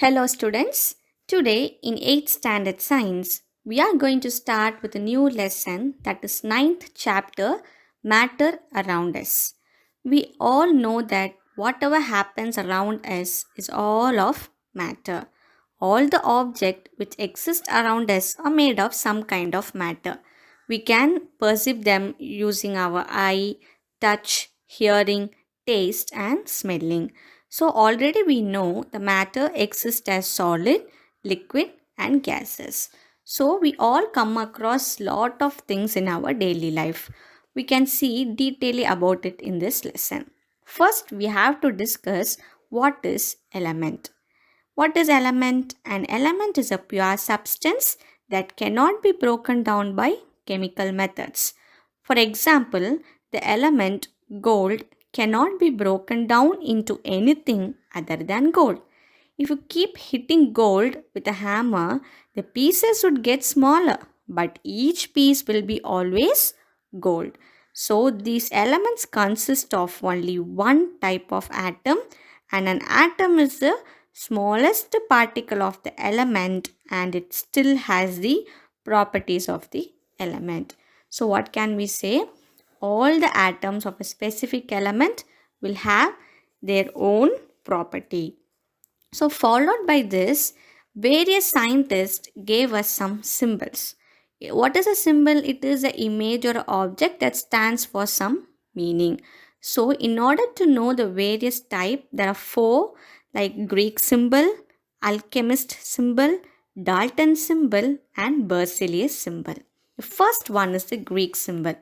Hello, students. Today, in 8th Standard Science, we are going to start with a new lesson that is ninth chapter Matter Around Us. We all know that whatever happens around us is all of matter. All the objects which exist around us are made of some kind of matter. We can perceive them using our eye, touch, hearing, taste, and smelling. So, already we know the matter exists as solid, liquid, and gases. So, we all come across lot of things in our daily life. We can see detailing about it in this lesson. First, we have to discuss what is element. What is element? An element is a pure substance that cannot be broken down by chemical methods. For example, the element gold cannot be broken down into anything other than gold. If you keep hitting gold with a hammer, the pieces would get smaller, but each piece will be always gold. So, these elements consist of only one type of atom, and an atom is the smallest particle of the element and it still has the properties of the element. So, what can we say? All the atoms of a specific element will have their own property. So, followed by this, various scientists gave us some symbols. What is a symbol? It is an image or object that stands for some meaning. So, in order to know the various type, there are four like Greek symbol, Alchemist symbol, Dalton symbol, and Berzelius symbol. The first one is the Greek symbol.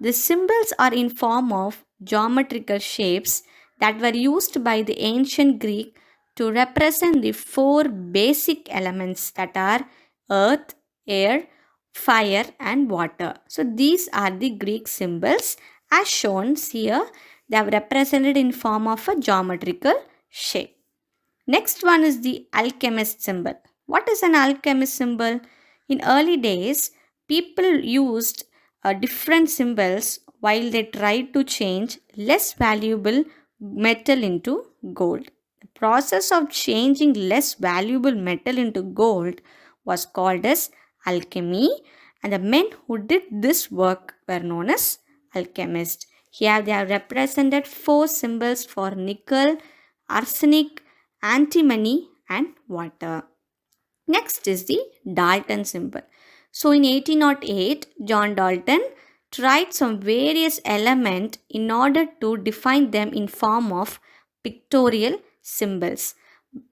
The symbols are in form of geometrical shapes that were used by the ancient Greek to represent the four basic elements that are earth, air, fire, and water. So these are the Greek symbols as shown here. They are represented in form of a geometrical shape. Next one is the alchemist symbol. What is an alchemist symbol? In early days, people used different symbols while they tried to change less valuable metal into gold. The process of changing less valuable metal into gold was called as alchemy, and the men who did this work were known as alchemists. Here they are represented four symbols for nickel, arsenic, antimony, and water. Next is the Dalton symbol. So in 1808, John Dalton tried some various elements in order to define them in form of pictorial symbols.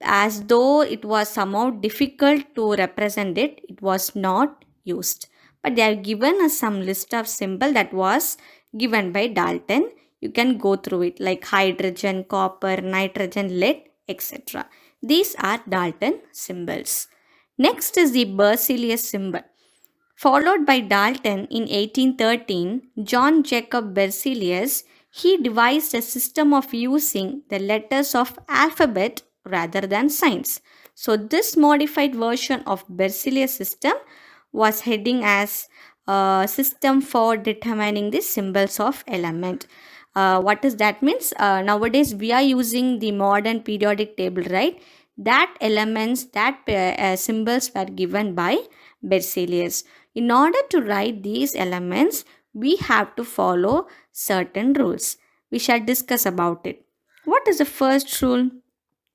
As though it was somehow difficult to represent it, it was not used. But they have given us some list of symbol that was given by Dalton. You can go through it like hydrogen, copper, nitrogen, lead, etc. These are Dalton symbols. Next is the Berzelius symbol. Followed by Dalton in 1813, John Jacob Berzelius, he devised a system of using the letters of alphabet rather than signs. So this modified version of Berzelius system was heading as a system for determining the symbols of element. What does that means? Nowadays we are using the modern periodic table, right? That elements, that symbols were given by Berzelius. In order to write these elements, we have to follow certain rules. We shall discuss about it. What is the first rule?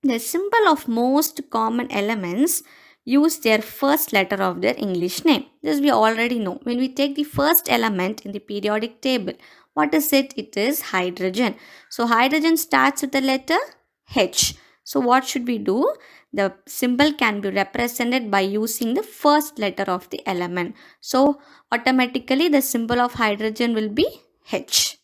The symbol of most common elements use their first letter of their English name. This we already know. When we take the first element in the periodic table, what is it? It is hydrogen. So hydrogen starts with the letter H. So what should we do? The symbol can be represented by using the first letter of the element. So automatically the symbol of hydrogen will be H.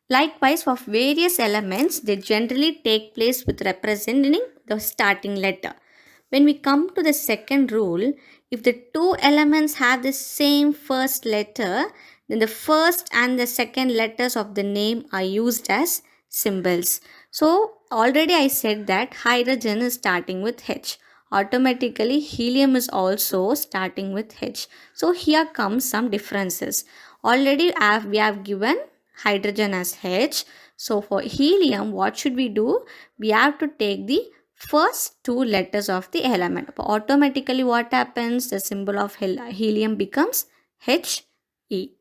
Likewise, for various elements, they generally take place with representing the starting letter. When we come to the second rule, if the two elements have the same first letter, then the first and the second letters of the name are used as symbols. So, already I said that hydrogen is starting with H. Automatically, helium is also starting with H. So, here comes some differences. Already we have given hydrogen as H. So, for helium, what should we do? We have to take the first two letters of the element. Automatically, what happens? The symbol of helium becomes He.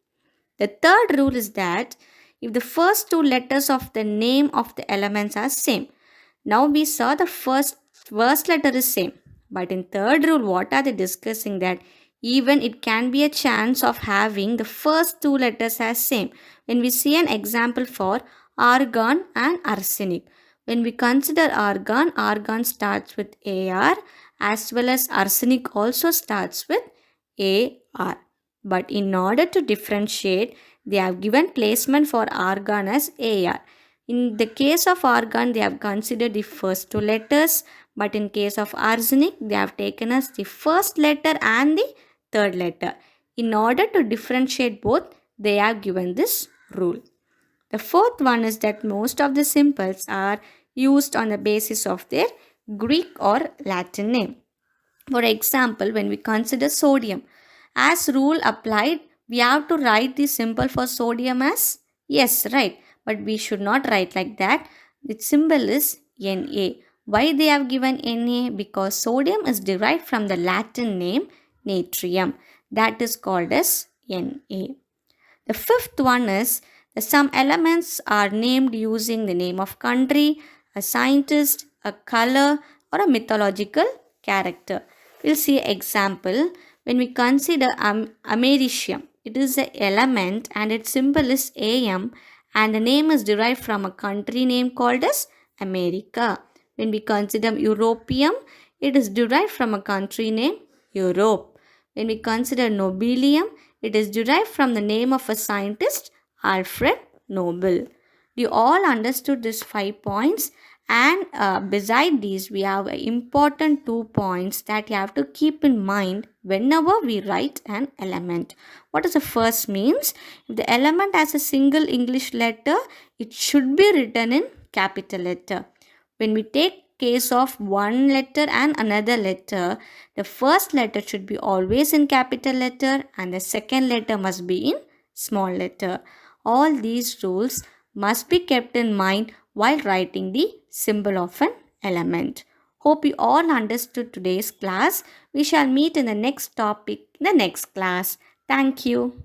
The third rule is that if the first two letters of the name of the elements are same, now we saw the first letter is same. But in third rule, what are they discussing? That even it can be a chance of having the first two letters as same. When we see an example for argon and arsenic. When we consider argon, argon starts with AR as well as arsenic also starts with AR. But in order to differentiate, they have given placement for argon as AR. In the case of argon, they have considered the first two letters, but in case of arsenic, they have taken as the first letter and the third letter. In order to differentiate both, they have given this rule. The fourth one is that most of the symbols are used on the basis of their Greek or Latin name. For example, when we consider sodium, as rule applied, we have to write the symbol for sodium as yes, right? But we should not write like that. The symbol is Na. Why they have given Na? Because sodium is derived from the Latin name natrium. That is called as Na. The fifth one is that some elements are named using the name of country, a scientist, a color, or a mythological character. We'll see example when we consider americium. It is an element and its symbol is Am, and the name is derived from a country name called as America. When we consider europium, it is derived from a country name Europe. When we consider nobelium, it is derived from the name of a scientist, Alfred Nobel. You all understood these 5 points, and beside these, we have important 2 points that you have to keep in mind whenever we write an element. What is the first means? If the element has a single English letter, it should be written in capital letter. When we take case of one letter and another letter, the first letter should be always in capital letter and the second letter must be in small letter. All these rules must be kept in mind while writing the symbol of an element. Hope you all understood today's class. We shall meet in the next topic in the next class. Thank you.